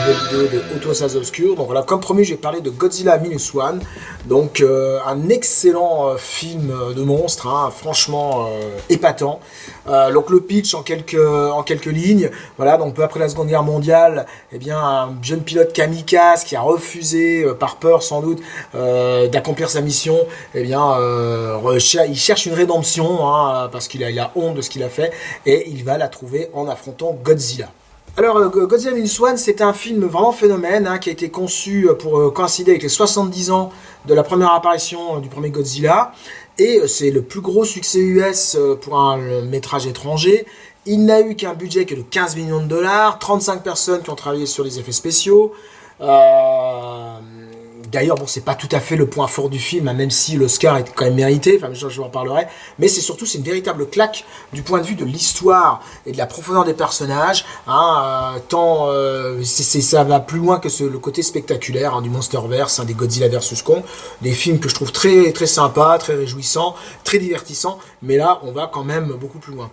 nouvelle vidéo de Auto Obscur. Donc voilà, comme promis, je vais parler de Godzilla Minus One. Donc un excellent film de monstre, hein, franchement épatant. Donc le pitch en quelques lignes. Voilà, donc peu après la Seconde Guerre mondiale, eh bien un jeune pilote kamikaze qui a refusé, par peur sans doute, d'accomplir sa mission, eh bien il cherche une rédemption, hein, parce qu'il a honte de ce qu'il a fait, et il va la trouver en affrontant Godzilla. Alors, Godzilla Minus One, c'est un film vraiment phénomène, hein, qui a été conçu pour coïncider avec les 70 ans de la première apparition du premier Godzilla. Et c'est le plus gros succès US pour un métrage étranger. Il n'a eu qu'un budget que de 15 millions de dollars, 35 personnes qui ont travaillé sur les effets spéciaux. D'ailleurs, bon, c'est pas tout à fait le point fort du film, hein, même si l'Oscar est quand même mérité, enfin, je vous en parlerai, mais c'est surtout, c'est une véritable claque du point de vue de l'histoire et de la profondeur des personnages, hein, ça va plus loin que le côté spectaculaire, hein, du Monsterverse, hein, des Godzilla vs Kong, des films que je trouve très, très sympas, très réjouissants, très divertissants, mais là, on va quand même beaucoup plus loin.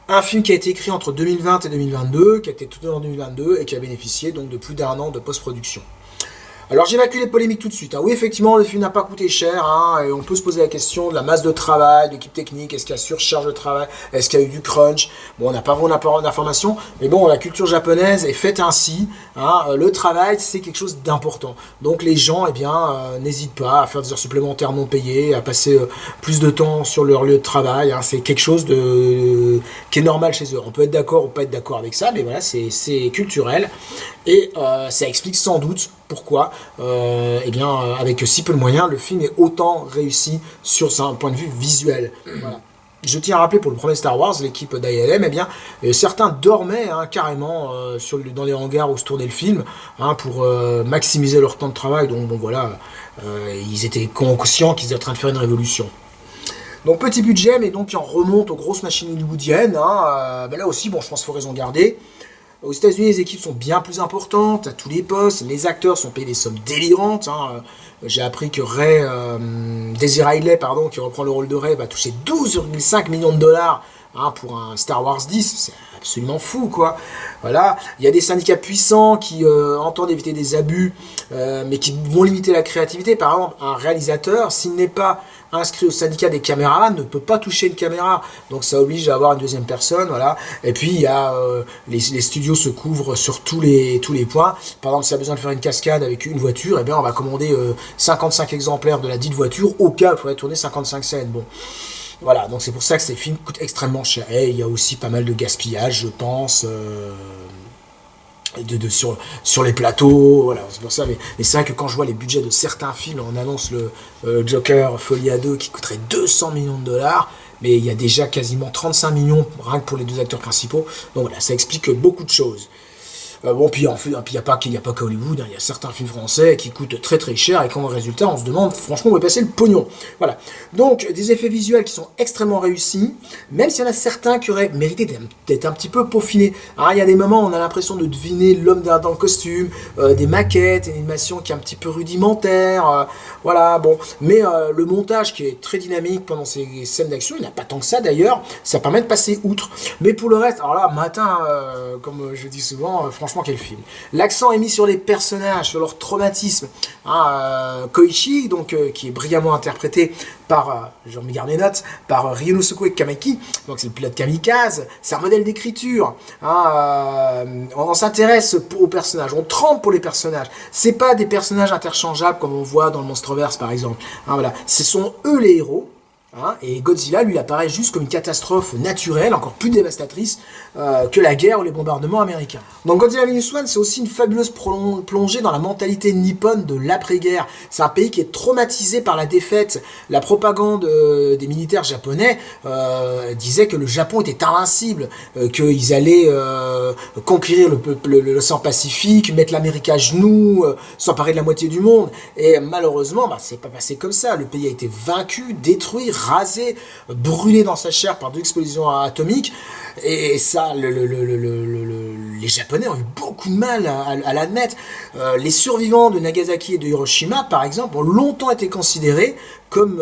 Un film qui a été écrit entre 2020 et 2022, qui a été tourné en 2022 et qui a bénéficié donc de plus d'1 an de post-production. Alors j'évacue les polémiques tout de suite, hein. Oui, effectivement, le film n'a pas coûté cher, hein, et on peut se poser la question de la masse de travail, de l'équipe technique, est-ce qu'il y a surcharge de travail, est-ce qu'il y a eu du crunch. Bon, on n'a pas vraiment d'informations, mais bon, la culture japonaise est faite ainsi, hein, le travail, c'est quelque chose d'important. Donc les gens, eh bien, n'hésitent pas à faire des heures supplémentaires non payées, à passer plus de temps sur leur lieu de travail, hein. C'est quelque chose qui est normal chez eux. On peut être d'accord ou pas être d'accord avec ça, mais voilà, c'est culturel, et ça explique sans doute pourquoi, eh bien, avec si peu de moyens, le film est autant réussi sur un point de vue visuel. Voilà. Je tiens à rappeler pour le premier Star Wars, l'équipe d'ILM, eh bien, certains dormaient, hein, carrément dans les hangars où se tournait le film, hein, pour maximiser leur temps de travail. Donc bon, voilà, ils étaient conscients qu'ils étaient en train de faire une révolution. Donc petit budget, mais donc qui en remonte aux grosses machines hollywoodiennes, hein, ben là aussi, bon, je pense qu'il faut raison garder. Aux États-Unis, les équipes sont bien plus importantes, à tous les postes, les acteurs sont payés des sommes délirantes, hein. J'ai appris que Daisy Ridley, qui reprend le rôle de Rey, va toucher 12,5 millions de dollars, hein, pour un Star Wars 10, c'est absolument fou, quoi. Voilà, il y a des syndicats puissants qui entendent éviter des abus, mais qui vont limiter la créativité. Par exemple, un réalisateur, s'il n'est pas inscrit au syndicat des caméramans, ne peut pas toucher une caméra, donc ça oblige à avoir une deuxième personne, voilà. Et puis il y a les studios se couvrent sur tous les points. Par exemple, si on a besoin de faire une cascade avec une voiture, eh bien on va commander 55 exemplaires de la dite voiture au cas où il faudrait tourner 55 scènes. Bon, voilà, donc c'est pour ça que ces films coûtent extrêmement cher. Et il y a aussi pas mal de gaspillage, je pense, sur les plateaux, voilà, c'est pour ça. Mais c'est vrai que quand je vois les budgets de certains films, on annonce le Joker Folie à 2 qui coûterait 200 millions de dollars, mais il y a déjà quasiment 35 millions rien que pour les deux acteurs principaux. Donc voilà, ça explique beaucoup de choses. Bon, puis il n'y a pas qu'à Hollywood, hein, il y a certains films français qui coûtent très très cher, et quand résultat, on se demande franchement où est passé le pognon. Voilà. Donc, des effets visuels qui sont extrêmement réussis, même s'il y en a certains qui auraient mérité d'être un petit peu peaufinés. Alors, il y a des moments où on a l'impression de deviner l'homme dans le costume, des maquettes, une animation qui est un petit peu rudimentaire, voilà, bon. Mais le montage qui est très dynamique pendant ces scènes d'action, il n'y a pas tant que ça d'ailleurs, ça permet de passer outre. Mais pour le reste, alors là, matin, comme je dis souvent, franchement, quel film. L'accent est mis sur les personnages, sur leur traumatisme, hein, Koichi, donc, qui est brillamment interprété par, je me garde mes notes, par Ryunosuke Kamaki, donc c'est le pilote kamikaze, c'est un modèle d'écriture, hein, on s'intéresse aux personnages, on trempe pour les personnages, c'est pas des personnages interchangeables comme on voit dans le Monsterverse par exemple, hein, voilà, ce sont eux les héros. Hein, et Godzilla, lui, apparaît juste comme une catastrophe naturelle, encore plus dévastatrice que la guerre ou les bombardements américains. Donc Godzilla Minus One, c'est aussi une fabuleuse plongée dans la mentalité nippone de l'après-guerre. C'est un pays qui est traumatisé par la défaite. La propagande des militaires japonais disait que le Japon était invincible, qu'ils allaient conquérir l'océan Pacifique, mettre l'Amérique à genoux, s'emparer de la moitié du monde. Et malheureusement, c'est pas passé comme ça. Le pays a été vaincu, détruit, rasé, brûlé dans sa chair par 2 explosions atomiques. Et ça, les Japonais ont eu beaucoup de mal à l'admettre. Les survivants de Nagasaki et de Hiroshima, par exemple, ont longtemps été considérés comme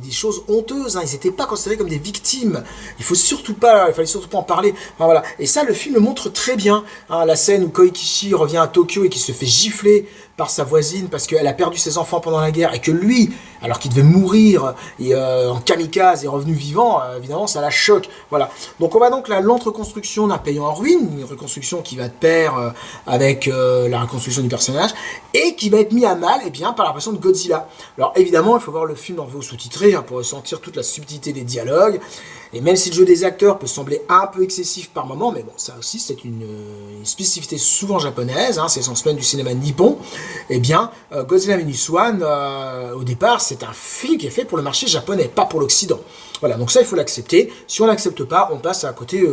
des choses honteuses. Hein. Ils n'étaient pas considérés comme des victimes. Il fallait surtout pas en parler. Enfin, voilà. Et ça, le film le montre très bien. Hein. La scène où Koikishi revient à Tokyo et qui se fait gifler par sa voisine parce qu'elle a perdu ses enfants pendant la guerre et que lui, alors qu'il devait mourir en kamikaze, est revenu vivant, évidemment, ça la choque. Voilà. Donc on va donc la lente reconstruction d'un pays en ruine, une reconstruction qui va de pair avec la reconstruction du personnage et qui va être mis à mal par la pression de Godzilla. Alors évidemment, il faut voir le film en VO sous-titré pour ressentir toute la subtilité des dialogues. Et même si le jeu des acteurs peut sembler un peu excessif par moment, mais bon, ça aussi c'est une spécificité souvent japonaise, hein, c'est son semaine du cinéma nippon, Godzilla Minus One, au départ, c'est un film qui est fait pour le marché japonais, pas pour l'Occident. Voilà, donc ça il faut l'accepter. Si on l'accepte pas, on passe à côté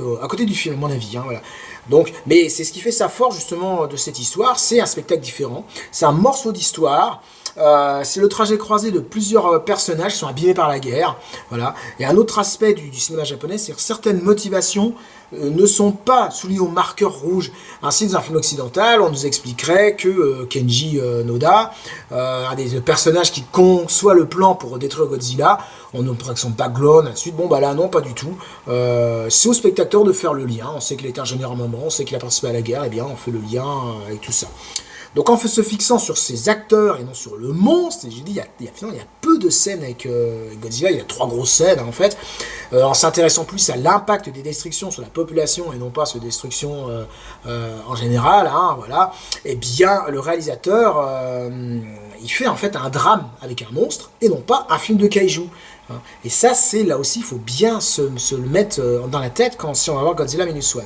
du film, à mon avis. Hein, voilà. Donc, mais c'est ce qui fait sa force justement de cette histoire, c'est un spectacle différent, c'est un morceau d'histoire. C'est le trajet croisé de plusieurs personnages qui sont abîmés par la guerre. Voilà. Et un autre aspect du cinéma japonais, c'est que certaines motivations ne sont pas soulignées au marqueur rouge. Ainsi, dans un film occidental, on nous expliquerait que Kenji Noda, un des personnages qui conçoit le plan pour détruire Godzilla, on nous prend son background, ensuite, bon bah là non, pas du tout. C'est au spectateur de faire le lien. On sait qu'il est ingénieur à un moment, on sait qu'il a participé à la guerre, et bien on fait le lien avec tout ça. Donc en se fixant sur ces acteurs et non sur le monstre, j'ai dit, finalement il y a peu de scènes avec Godzilla, il y a 3 grosses scènes en fait, en s'intéressant plus à l'impact des destructions sur la population et non pas sur les destructions en général, hein, voilà, et bien le réalisateur, il fait en fait un drame avec un monstre et non pas un film de kaiju. Hein. Et ça, c'est là aussi, il faut bien se le mettre dans la tête si on va voir Godzilla Minus One.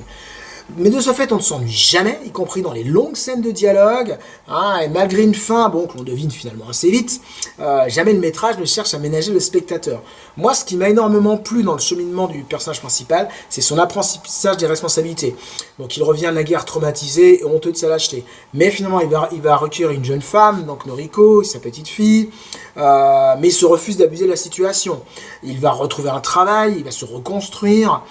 Mais de ce fait, on ne s'ennuie jamais, y compris dans les longues scènes de dialogue, hein, et malgré une fin, bon, que l'on devine finalement assez vite, jamais le métrage ne cherche à ménager le spectateur. Moi, ce qui m'a énormément plu dans le cheminement du personnage principal, c'est son apprentissage des responsabilités. Donc il revient de la guerre traumatisé et honteux de sa lâcheté. Mais finalement, il va recueillir une jeune femme, donc Noriko, sa petite fille, mais il se refuse d'abuser de la situation. Il va retrouver un travail, il va se reconstruire,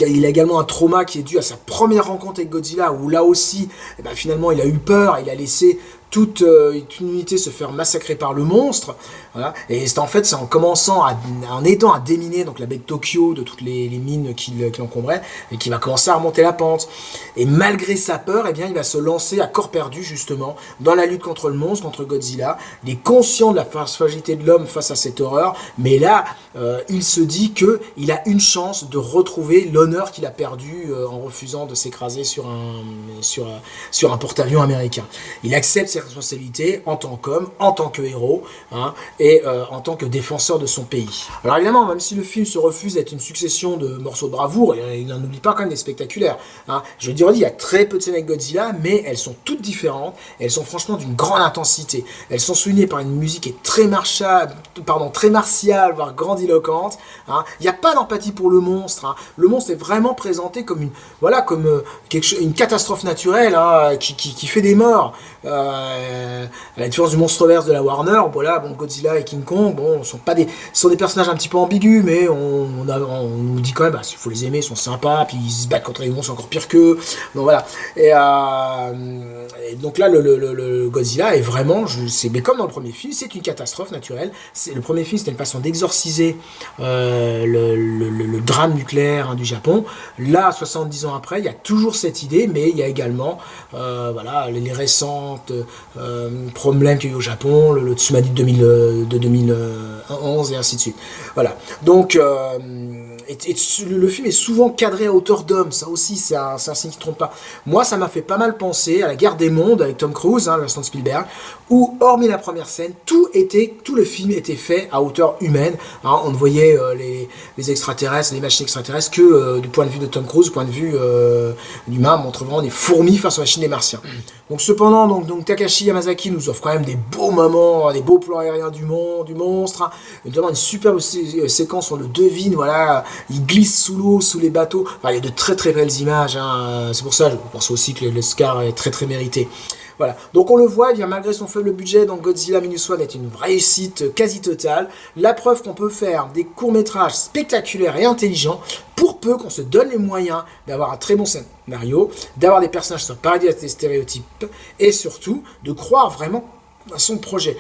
il a également un trauma qui est dû à sa première rencontre avec Godzilla, où là aussi, finalement, il a eu peur, il a laissé toute une unité se faire massacrer par le monstre. Voilà. Et c'est en fait, c'est en aidant à déminer donc la baie de Tokyo de toutes les mines qui l'encombraient, et qui va commencer à remonter la pente. Et malgré sa peur, il va se lancer à corps perdu justement dans la lutte contre le monstre, contre Godzilla. Il est conscient de la fragilité de l'homme face à cette horreur, mais là, il se dit que il a une chance de retrouver l'honneur qu'il a perdu en refusant de s'écraser sur un porte-avions américain. Il accepte ses responsabilités en tant qu'homme, en tant que héros, hein, et en tant que défenseur de son pays. Alors évidemment, même si le film se refuse d'être une succession de morceaux de bravoure, il n'en oublie pas quand même des spectaculaires. Hein. Je le dis, il y a très peu de scènes avec Godzilla, mais elles sont toutes différentes, elles sont franchement d'une grande intensité. Elles sont soulignées par une musique qui est très martiale, voire grandiloquente. Hein. Il n'y a pas d'empathie pour le monstre. Hein. Le monstre est vraiment présenté comme une catastrophe naturelle, hein, qui fait des morts. À la différence du Monstroverse de la Warner, voilà, bon, Godzilla et King Kong, bon, sont des personnages un petit peu ambigus, mais on nous dit quand même, il faut les aimer, ils sont sympas, puis ils se battent contre les monstres encore pire qu'eux. Donc voilà. Et donc là, le Godzilla est vraiment, mais comme dans le premier film, c'est une catastrophe naturelle. Le premier film, c'était une façon d'exorciser le drame nucléaire, hein, du Japon. Là, 70 ans après, il y a toujours cette idée, mais il y a également les récentes problèmes qu'il y a eu au Japon, le tsunami de 2011 et ainsi de suite. Voilà. Donc, le film est souvent cadré à hauteur d'homme, ça aussi c'est un signe qui ne trompe pas. Moi ça m'a fait pas mal penser à la Guerre des Mondes avec Tom Cruise, hein, le version de Spielberg, où hormis la première scène, tout le film était fait à hauteur humaine, hein, on ne voyait les extraterrestres, les machines extraterrestres que du point de vue de Tom Cruise, du point de vue humain, montre vraiment des fourmis face aux machines des martiens. Donc cependant, donc Takashi Yamazaki nous offre quand même des beaux moments, des beaux plans aériens du monstre, hein, notamment une superbe séquence où on le devine, voilà, il glisse sous l'eau, sous les bateaux. Enfin, il y a de très très belles images, hein. C'est pour ça, je pense aussi que l'Oscar est très très mérité. Voilà. Donc on le voit, eh bien, malgré son faible budget, donc Godzilla Minus One est une réussite quasi totale. La preuve qu'on peut faire des courts-métrages spectaculaires et intelligents pour peu qu'on se donne les moyens d'avoir un très bon scénario, d'avoir des personnages qui sont parodis à des stéréotypes et surtout de croire vraiment à son projet.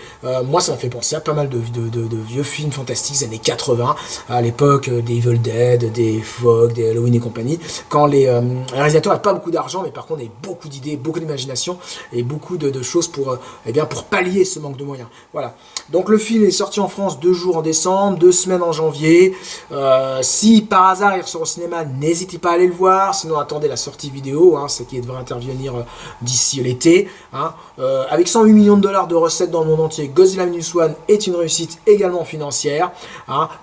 Moi, ça m'a fait penser à pas mal de vieux films fantastiques des années 80, à l'époque des Evil Dead, des Fog, des Halloween et compagnie, quand les réalisateurs n'avaient pas beaucoup d'argent, mais par contre, avaient beaucoup d'idées, beaucoup d'imagination et beaucoup de choses pour, pour pallier ce manque de moyens. Voilà. Donc, le film est sorti en France 2 jours en décembre, 2 semaines en janvier. Si par hasard il ressort au cinéma, n'hésitez pas à aller le voir. Sinon, attendez la sortie vidéo, ce qui devrait intervenir d'ici l'été. Avec 108 millions de dollars de recettes dans le monde entier, Godzilla Minus One est une réussite également financière,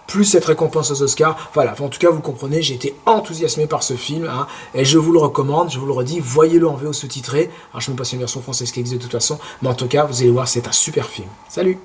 plus cette récompense aux Oscars. Voilà, en tout cas, vous comprenez, j'ai été enthousiasmé par ce film, et je vous le recommande, je vous le redis, voyez-le en VO sous-titré. Je ne sais même pas si une version française qui existe de toute façon, mais en tout cas, vous allez voir, c'est un super film. Salut!